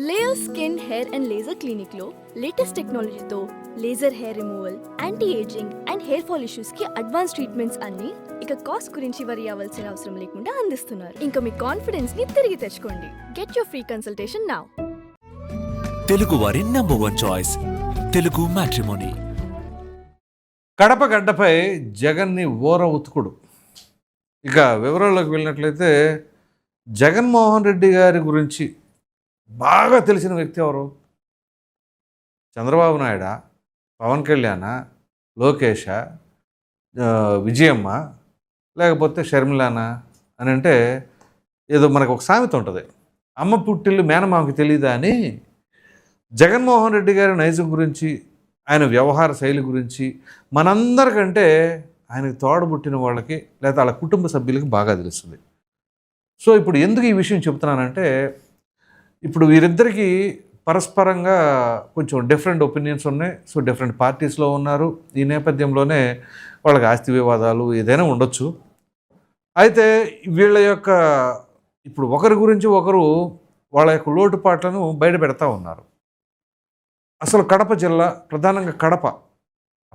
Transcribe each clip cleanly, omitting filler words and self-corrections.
Layer skin hair and laser clinic లో latest టెక్నాలజీతో laser hair removal, anti ageing and hair fall issues కి advance treatments అన్ని ఇక cost గురించి వరి అవ్వాల్సిన అవసరం లేకుండా అందిస్తున్నారు. ఇంకా మీ కాన్ఫిడెన్స్ ని తిరిగి తెచ్చుకోండి. Get your free consultation now. Telugu వారి number 1 choice Telugu matrimony. Kadapa గడ్డపై జగన్ని ఓర ఉతుకుడు. ఇక వివరాల్లోకి వెళ్ళినట్లయితే జగన్మోహన్ రెడ్డి గారి గురించి బాగా తెలిసిన వ్యక్తి ఎవరు? చంద్రబాబు నాయుడా, పవన్ కళ్యాణ, లోకేష, విజయమ్మ, లేకపోతే షర్మిలానా అని అంటే ఏదో మనకు ఒక సామెత ఉంటుంది, అమ్మ పుట్టిల్లు మేనమామకి తెలియదా అని. జగన్మోహన్ రెడ్డి గారి నైజం గురించి, ఆయన వ్యవహార శైలి గురించి మనందరికంటే ఆయనకు తోడబుట్టిన వాళ్ళకి లేదా వాళ్ళ కుటుంబ సభ్యులకి బాగా తెలుస్తుంది. సో ఇప్పుడు ఎందుకు ఈ విషయం చెప్తున్నానంటే, ఇప్పుడు వీరిద్దరికీ పరస్పరంగా కొంచెం డిఫరెంట్ ఒపీనియన్స్ ఉన్నాయి. సో డిఫరెంట్ పార్టీస్లో ఉన్నారు. ఈ నేపథ్యంలోనే వాళ్ళకి ఆస్తి వివాదాలు ఏదైనా ఉండొచ్చు. అయితే వీళ్ళ యొక్క ఇప్పుడు ఒకరి గురించి ఒకరు వాళ్ళ యొక్క లోటుపాట్లను బయట పెడతా ఉన్నారు. అసలు కడప జిల్లా, ప్రధానంగా కడప,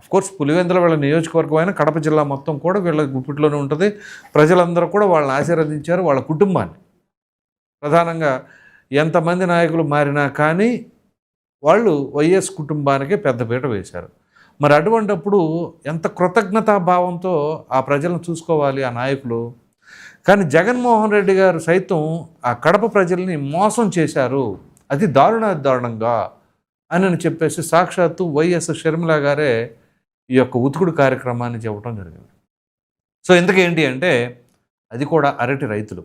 అఫ్కోర్స్ పులివెందుల వీళ్ళ నియోజకవర్గం అయినా కడప జిల్లా మొత్తం కూడా వీళ్ళ గుప్పిట్లోనే ఉంటుంది. ప్రజలందరూ కూడా వాళ్ళని ఆశీర్వదించారు, వాళ్ళ కుటుంబాన్ని. ప్రధానంగా ఎంతమంది నాయకులు మారినా కానీ వాళ్ళు వైఎస్ కుటుంబానికే పెద్దపీట వేశారు. మరి అటువంటప్పుడు ఎంత కృతజ్ఞతాభావంతో ఆ ప్రజలను చూసుకోవాలి ఆ నాయకులు. కానీ జగన్మోహన్ రెడ్డి గారు సైతం ఆ కడప ప్రజల్ని మోసం చేశారు, అది దారుణంగా అని చెప్పేసి సాక్షాత్తు వైఎస్ షర్మిల గారే ఈ యొక్క ఉతుకుడు కార్యక్రమాన్ని చెప్పడం జరిగింది. సో ఇంతకేంటి అంటే అది కూడా అరటి రైతులు.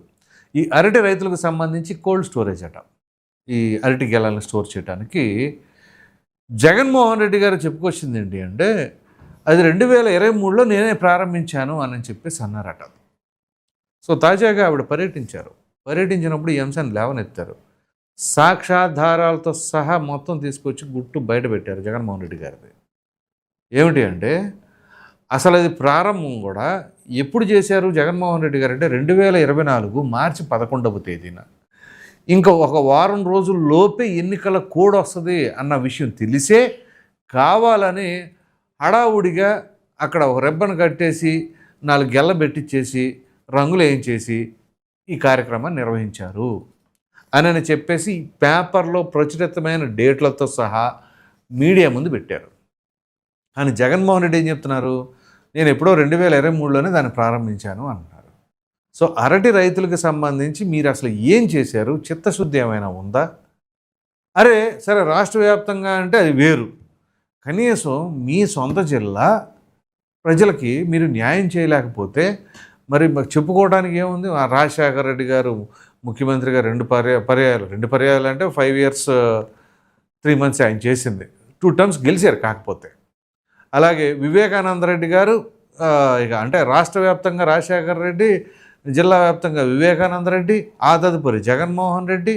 ఈ అరటి రైతులకు సంబంధించి కోల్డ్ స్టోరేజ్ అట, ఈ అరటి గెలాలను స్టోర్ చేయడానికి జగన్మోహన్ రెడ్డి గారు చెప్పుకొచ్చింది ఏంటి అంటే, అది 2023లో నేనే ప్రారంభించాను అని చెప్పేసి అన్నారట. సో తాజాగా ఆవిడ పర్యటించినప్పుడు ఈ అంశాన్ని లేవనెత్తారు. సాక్ష్యాధారాలతో సహా మొత్తం తీసుకొచ్చి గుట్టు బయట పెట్టారు జగన్మోహన్ రెడ్డి గారిది. ఏమిటి అంటే అసలు అది ప్రారంభం కూడా ఎప్పుడు చేశారు జగన్మోహన్ రెడ్డి గారు అంటే 2024 మార్చి 11వ తేదీన. ఇంకా ఒక వారం రోజుల లోపే ఎన్నికల కోడ్ వస్తుంది అన్న విషయం తెలిసే కావాలని హడావుడిగా అక్కడ ఒక రెబ్బను కట్టేసి 4 గెల్ల పెట్టించేసి రంగులు వేయించేసి ఈ కార్యక్రమాన్ని నిర్వహించారు అని చెప్పేసి పేపర్లో ప్రచురితమైన డేట్లతో సహా మీడియా ముందు పెట్టారు. కానీ జగన్మోహన్ రెడ్డి ఏం చెప్తున్నారు, నేను ఎప్పుడో 2023లోనే దాన్ని ప్రారంభించాను అంటున్నారు. సో అరటి రైతులకు సంబంధించి మీరు అసలు ఏం చేశారు? చిత్తశుద్ధి ఏమైనా ఉందా? అరే సరే, రాష్ట్ర వ్యాప్తంగా అంటే అది వేరు. కనీసం మీ సొంత జిల్లా ప్రజలకి మీరు న్యాయం చేయలేకపోతే మరి చెప్పుకోవడానికి ఏముంది? రాజశేఖర రెడ్డి గారు ముఖ్యమంత్రిగా 2 పర్యాయాలు అంటే 5 years 3 months ఆయన చేసింది. 2 terms గెలిచారు. కాకపోతే అలాగే వివేకానంద రెడ్డి గారు ఇక అంటే రాష్ట్ర వ్యాప్తంగా రాజశేఖర రెడ్డి, జిల్లా వ్యాప్తంగా వివేకానంద రెడ్డి, ఆ తదుపరి జగన్మోహన్ రెడ్డి.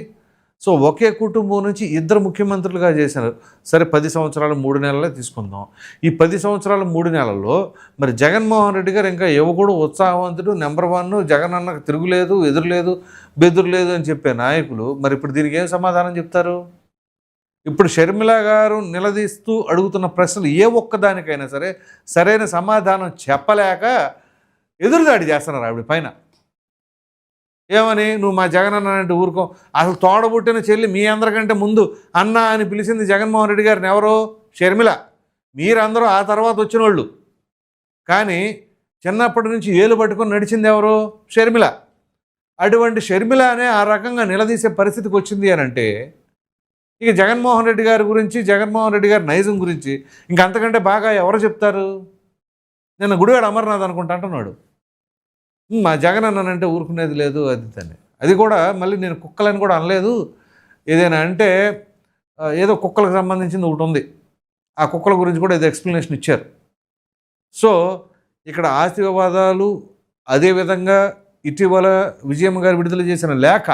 సో ఒకే కుటుంబం నుంచి 2 ముఖ్యమంత్రులుగా చేశారు. సరే 10 సంవత్సరాలు 3 నెలలే తీసుకుందాం. ఈ 10 సంవత్సరాలు 3 నెలల్లో మరి జగన్మోహన్ రెడ్డి గారు ఇంకా యువకుడు, ఉత్సాహవంతుడు, నెంబర్ 1, జగన్ అన్నకు తిరుగులేదు, ఎదురులేదు, బెదురులేదు అని చెప్పే నాయకులు మరి ఇప్పుడు దీనికి ఏం సమాధానం చెప్తారు? ఇప్పుడు షర్మిల గారు నిలదీస్తూ అడుగుతున్న ప్రశ్నలు ఏ ఒక్కదానికైనా సరే సరైన సమాధానం చెప్పలేక ఎదురుదాడి చేస్తున్నారు ఆవిడ పైన. ఏమని, నువ్వు మా జగన్ అన్న అంటే ఊరుకో, అసలు తోడబుట్టిన చెల్లి మీ అందరికంటే ముందు అన్న అని పిలిచింది జగన్మోహన్ రెడ్డి గారిని ఎవరో? షర్మిల. మీరందరూ ఆ తర్వాత వచ్చిన వాళ్ళు. కానీ చిన్నప్పటి నుంచి ఏలు పట్టుకొని నడిచింది ఎవరు? షర్మిల. అటువంటి షర్మిల అనే ఆ రకంగా నిలదీసే పరిస్థితికి వచ్చింది అని అంటే ఇక జగన్మోహన్ రెడ్డి గారి గురించి, జగన్మోహన్ రెడ్డి గారి నైజం గురించి ఇంకంతకంటే బాగా ఎవరు చెప్తారు? నిన్న గుడివాడ అమర్నాథ్ అనుకుంటా అంటున్నాడు, మా జగన్ అన్నానంటే ఊరుకునేది లేదు అది అని. అది కూడా మళ్ళీ నేను కుక్కలని కూడా అనలేదు, ఏదైనా అంటే ఏదో కుక్కలకు సంబంధించింది ఒకటి ఉంది, ఆ కుక్కల గురించి కూడా ఏదో ఎక్స్ప్లెనేషన్ ఇచ్చారు. సో ఇక్కడ ఆస్తి వివాదాలు, అదేవిధంగా ఇటీవల విజయమ్మ గారు విడుదల చేసిన లేఖ,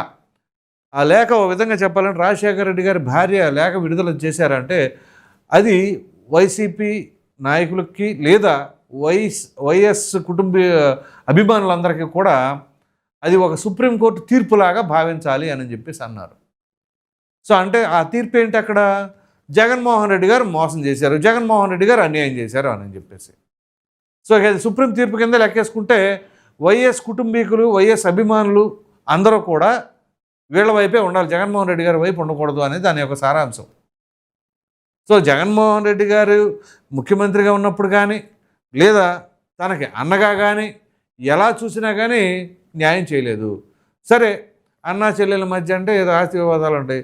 ఆ లేఖ ఒక విధంగా చెప్పాలంటే రాజశేఖర రెడ్డి గారి భార్య లేఖ విడుదల చేశారంటే అది వైసీపీ నాయకులకి లేదా వైఎస్ కుటుంబ అభిమానులందరికీ కూడా అది ఒక సుప్రీంకోర్టు తీర్పులాగా భావించాలి అని చెప్పేసి అన్నారు. సో అంటే ఆ తీర్పు ఏంటి అక్కడ? జగన్మోహన్ రెడ్డి గారు మోసం చేశారు, జగన్మోహన్ రెడ్డి గారు అన్యాయం చేశారు అని చెప్పేసి. సో ఇక అది సుప్రీం తీర్పు కింద లెక్కేసుకుంటే వైఎస్ కుటుంబీకులు, వైఎస్ అభిమానులు అందరూ కూడా వీళ్ళ వైపే ఉండాలి, జగన్మోహన్ రెడ్డి గారి వైపు ఉండకూడదు అనేది దాని యొక్క సారాంశం. సో జగన్మోహన్ రెడ్డి గారు ముఖ్యమంత్రిగా ఉన్నప్పుడు కానీ లేదా తనకి అన్నగా కానీ ఎలా చూసినా కానీ న్యాయం చేయలేదు. సరే అన్నా చెల్లెల మధ్య అంటే ఏదో ఆస్తి వివాదాలు ఉంటాయి,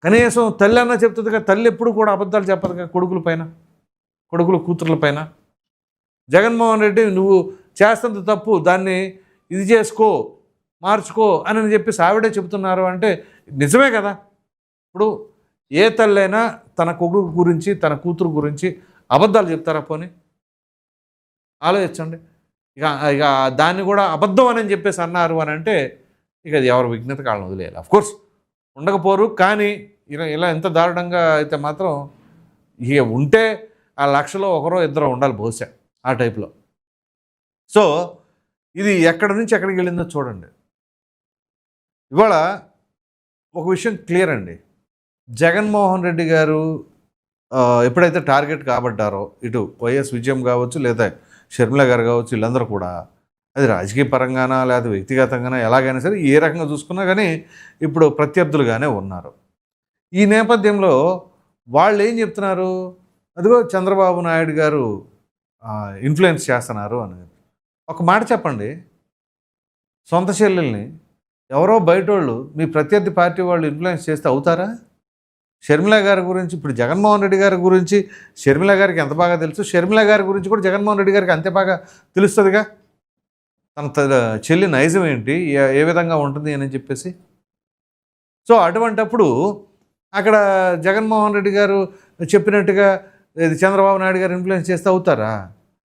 కనీసం తల్లి అన్న చెప్తుంది కదా, తల్లి ఎప్పుడు కూడా అబద్ధాలు చెప్పదు కదా కొడుకుల కూతుర్ల పైన. జగన్మోహన్ రెడ్డి నువ్వు చేస్తున్న తప్పు, దాన్ని ఇది చేసుకో, మార్చుకో అని చెప్పేసి ఆవిడే చెబుతున్నారు అంటే నిజమే కదా. ఇప్పుడు ఏ తల్లైనా తన కొడుకు గురించి తన కూతురు గురించి అబద్ధాలు చెప్తారా? పోనీ ఆలోచించండి. ఇక దాన్ని కూడా అబద్ధం అని చెప్పేసి అన్నారు అని అంటే ఇక అది ఎవరు విఘ్నత కాళ్ళని వదిలేయాలి. అఫ్కోర్స్ ఉండకపోరు, కానీ ఇలా ఎంత దారుణంగా అయితే మాత్రం ఇక ఉంటే ఆ లక్షలో ఒకరో ఇద్దరు ఉండాలి బహుశా ఆ టైప్లో. సో ఇది ఎక్కడి నుంచి ఎక్కడికి వెళ్ళిందో చూడండి. ఇవాళ ఒక విషయం క్లియర్ అండి, జగన్మోహన్ రెడ్డి గారు ఎప్పుడైతే టార్గెట్ కాబడ్డారో, ఇటు వైఎస్ విజయం కావచ్చు లేదా షర్మిల గారు కావచ్చు, వీళ్ళందరూ కూడా అది రాజకీయ పరంగానా లేదా వ్యక్తిగతంగానా ఎలాగైనా సరే ఏ రకంగా చూసుకున్నా కానీ ఇప్పుడు ప్రత్యర్థులుగానే ఉన్నారు. ఈ నేపథ్యంలో వాళ్ళు ఏం చెప్తున్నారు, అదిగో చంద్రబాబు నాయుడు గారు ఇన్ఫ్లుయెన్స్ చేస్తున్నారు అని. ఒక మాట చెప్పండి, సొంత చెల్లెల్ని ఎవరో బయటోళ్ళు మీ ప్రత్యర్థి పార్టీ వాళ్ళు ఇన్ఫ్లుయెన్స్ చేస్తే అవుతారా? షర్మిల గారి గురించి ఇప్పుడు జగన్మోహన్ రెడ్డి గారి గురించి షర్మిల గారికి ఎంత బాగా తెలుసు, షర్మిల గారి గురించి కూడా జగన్మోహన్ రెడ్డి గారికి అంతే బాగా తెలుస్తుందిగా తన చెల్లి నైజం ఏంటి, ఏ విధంగా ఉంటుంది అని చెప్పేసి. సో అటువంటప్పుడు అక్కడ జగన్మోహన్ రెడ్డి గారు చెప్పినట్టుగా ఇది చంద్రబాబు నాయుడు గారు ఇన్ఫ్లుయెన్స్ చేస్తే అవుతారా?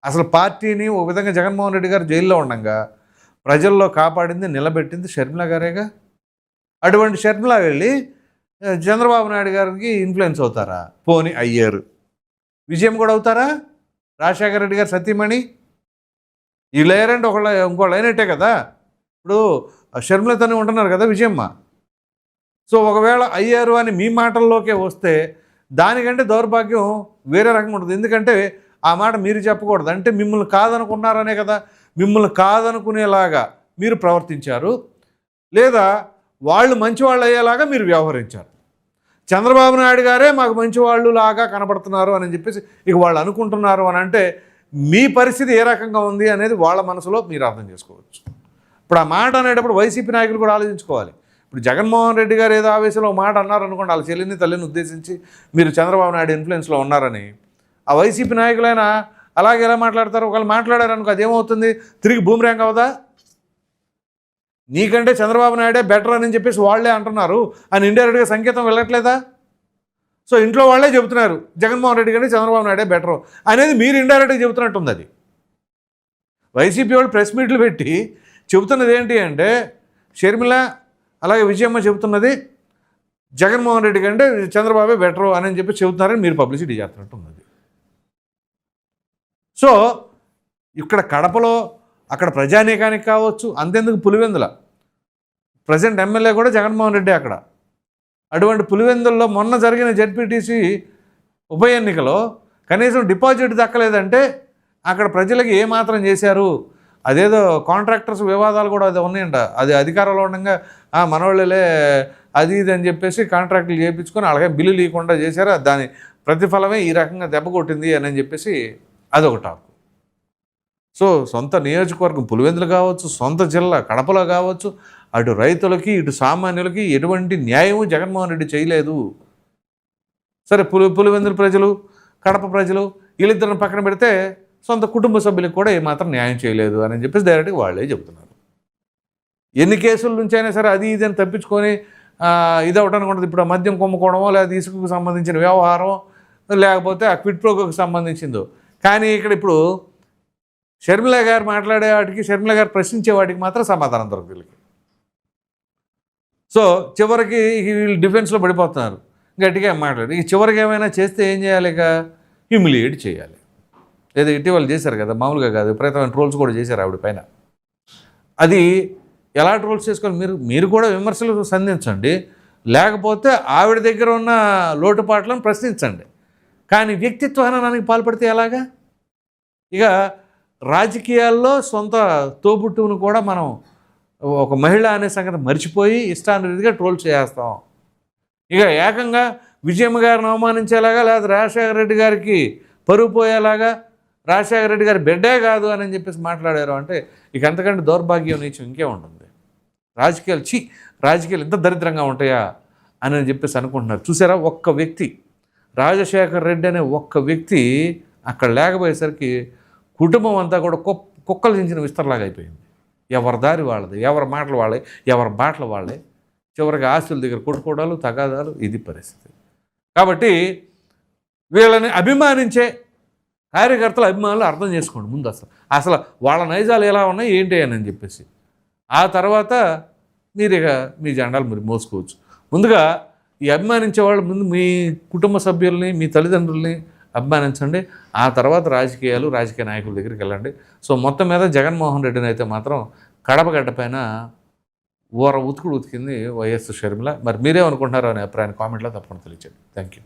అసలు పార్టీని ఒక విధంగా జగన్మోహన్ రెడ్డి గారు జైల్లో ఉండగా ప్రజల్లో కాపాడింది నిలబెట్టింది షర్మిల గారేగా. అటువంటి షర్మిల వెళ్ళి చంద్రబాబు నాయుడు గారికి ఇన్ఫ్లుయెన్స్ అవుతారా? పోని అయ్యారు. విజయం కూడా అవుతారా? రాజశేఖర రెడ్డి గారు సతీమణి ఈ లేయర్ అంటే ఇంకో లైన్ అట్టే కదా. ఇప్పుడు షర్మిలతోనే ఉంటున్నారు కదా విజయమ్మ. సో ఒకవేళ అయ్యారు అని మీ మాటల్లోకే వస్తే దానికంటే దౌర్భాగ్యం వేరే రకంగా ఉంటుంది. ఎందుకంటే ఆ మాట మీరు చెప్పకూడదు, అంటే మిమ్మల్ని కాదనుకున్నారనే కదా, మిమ్మల్ని కాదనుకునేలాగా మీరు ప్రవర్తించారు, లేదా వాళ్ళు మంచివాళ్ళు అయ్యేలాగా మీరు వ్యవహరించారు. చంద్రబాబు నాయుడు గారే మాకు మంచివాళ్ళు లాగా కనబడుతున్నారు అని చెప్పేసి ఇక వాళ్ళు అనుకుంటున్నారు అని అంటే మీ పరిస్థితి ఏ రకంగా ఉంది అనేది వాళ్ళ మనసులో మీరు అర్థం చేసుకోవచ్చు. ఇప్పుడు ఆ మాట అనేటప్పుడు వైసీపీ నాయకులు కూడా ఆలోచించుకోవాలి. ఇప్పుడు జగన్మోహన్ రెడ్డి గారు ఏదో ఆవేశంలో మాట అన్నారనుకోండి, వాళ్ళ చెల్లిని తల్లిని ఉద్దేశించి మీరు చంద్రబాబు నాయుడు ఇన్ఫ్లుయెన్స్లో ఉన్నారని, ఆ వైసీపీ నాయకులైనా అలాగే ఎలా మాట్లాడతారు? ఒకళ్ళు మాట్లాడారనుకో అదేమవుతుంది, తిరిగి బూమరాంగ్ అవదా? నీకంటే చంద్రబాబు నాయుడే బెటర్ అని చెప్పేసి వాళ్ళే అంటున్నారు అని ఇండైరెక్ట్గా సంకేతం వెళ్ళట్లేదా? సో ఇంట్లో వాళ్ళే చెబుతున్నారు జగన్మోహన్ రెడ్డి కంటే చంద్రబాబు నాయుడే బెటరు అనేది మీరు ఇండైరెక్ట్గా చెబుతున్నట్టుంది. అది వైసీపీ వాళ్ళు ప్రెస్ మీట్లు పెట్టి చెబుతున్నది ఏంటి అంటే షర్మిల అలాగే విజయమ్మ చెబుతున్నది జగన్మోహన్ రెడ్డి కంటే చంద్రబాబే బెటరు అని చెప్పి చెబుతున్నారని మీరు పబ్లిసిటీ చేస్తున్నట్టుంది. సో ఇక్కడ కడపలో అక్కడ ప్రజానీకానికి కావచ్చు, అంతెందుకు పులివెందుల ప్రజెంట్ ఎమ్మెల్యే కూడా జగన్మోహన్ రెడ్డి అక్కడ. అటువంటి పులివెందుల్లో మొన్న జరిగిన జెడ్పీటీసీ ఉప ఎన్నికలో కనీసం డిపాజిట్ దక్కలేదంటే అక్కడ ప్రజలకి ఏమాత్రం చేశారు? అదేదో కాంట్రాక్టర్స్ వివాదాలు కూడా అది ఉన్నాయంట, అది అధికారంలో ఉండగా మనవాళ్ళే అది ఇది అని చెప్పేసి కాంట్రాక్టులు చేయించుకొని అలాగే బిల్లు లేకుండా చేశారు, దాని ప్రతిఫలమే ఈ రకంగా దెబ్బ కొట్టింది అని చెప్పేసి అదొక టాక్. సో సొంత నియోజకవర్గం పులివెందులు కావచ్చు, సొంత జిల్లా కడపలో కావచ్చు, అటు రైతులకి ఇటు సామాన్యులకి ఎటువంటి న్యాయము జగన్మోహన్ రెడ్డి చేయలేదు. సరే పులివెందుల ప్రజలు కడప ప్రజలు వీళ్ళిద్దరిని పక్కన పెడితే సొంత కుటుంబ సభ్యులకు కూడా ఏమాత్రం న్యాయం చేయలేదు అని చెప్పేసి డైరెక్ట్గా వాళ్ళే చెబుతున్నారు. ఎన్ని కేసుల నుంచి అయినా సరే అది ఇది అని తప్పించుకొని ఇది అవటానికి ఉంటుంది. ఇప్పుడు ఆ మద్యం కొమ్ముకోవడమో లేదా ఇసుకకు సంబంధించిన వ్యవహారం లేకపోతే ఆ క్విడ్ ప్రోకోకి సంబంధించిందో. కానీ ఇక్కడ ఇప్పుడు షర్మిల గారు మాట్లాడే వాటికి షర్మిల గారు ప్రశ్నించే వాటికి మాత్రం సమాధానం దొరకదు. సో చివరికి వీళ్ళు డిఫెన్స్లో పడిపోతున్నారు, గట్టిగా మాట్లాడు. ఇక చివరికి ఏమైనా చేస్తే ఏం చేయాలి? ఇక హ్యూమిలియేట్ చేయాలి. ఏదో ఇటీవల చేశారు కదా, మామూలుగా కాదు, విపరీతమైన ట్రోల్స్ కూడా చేశారు ఆవిడ పైన. అది ఎలా ట్రోల్స్ చేసుకోవాలి? మీరు కూడా విమర్శలు సంధించండి, లేకపోతే ఆవిడ దగ్గర ఉన్న లోటుపాట్లను ప్రశ్నించండి. కానీ వ్యక్తిత్వ హననానికి పాల్పడితే ఎలాగా? ఇక రాజకీయాల్లో సొంత తోబుట్టువును కూడా మనం ఒక మహిళ అనే సంగతి మర్చిపోయి ఇష్టానురీతిగా ట్రోల్ చేస్తాం. ఇక ఏకంగా విజయమ్మ గారిని అవమానించేలాగా, లేదా రాజశేఖర రెడ్డి గారికి పరువు పోయేలాగా, రాజశేఖర రెడ్డి గారి బిడ్డే కాదు అని చెప్పేసి మాట్లాడారు అంటే ఇక అంతకంటే దౌర్భాగ్యం నీచం ఇంకే ఉంటుంది. రాజకీయాలు ఇంత దరిద్రంగా ఉంటాయా అని చెప్పేసి అనుకుంటున్నారు. చూసారా, ఒక్క వ్యక్తి రాజశేఖర రెడ్డి అనే ఒక్క వ్యక్తి అక్కడ లేకపోయేసరికి కుటుంబం అంతా కూడా కుక్కలు దించిన విస్తరలాగా అయిపోయింది. ఎవరి దారి వాళ్ళది, ఎవరి మాటలు వాళ్ళే, ఎవరి బాటలు వాళ్ళే, చివరికి ఆస్తుల దగ్గర కొట్టుకోవడాలు, తగాదాలు, ఇది పరిస్థితి. కాబట్టి వీళ్ళని అభిమానించే కార్యకర్తల అభిమానులు అర్థం చేసుకోండి ముందు అసలు వాళ్ళ నైజాలు ఎలా ఉన్నాయి ఏంటి అని చెప్పేసి. ఆ తర్వాత మీరు ఇక మీ జెండాలు మీరు మోసుకోవచ్చు. ముందుగా ఈ అభిమానించే వాళ్ళు ముందు మీ కుటుంబ సభ్యుల్ని, మీ తల్లిదండ్రుల్ని అభిమానించండి. ఆ తర్వాత రాజకీయ నాయకుల దగ్గరికి వెళ్ళండి. సో మొత్తం మీద జగన్మోహన్ రెడ్డిని అయితే మాత్రం కడపగడ్డ పైన ఉతుకుడు ఉతికింది వైఎస్ షర్మిల. మరి మీరేమనుకుంటున్నారో అనే అభిప్రాయాన్ని కామెంట్లో తప్పకుండా తెలియచేయండి. Thank you.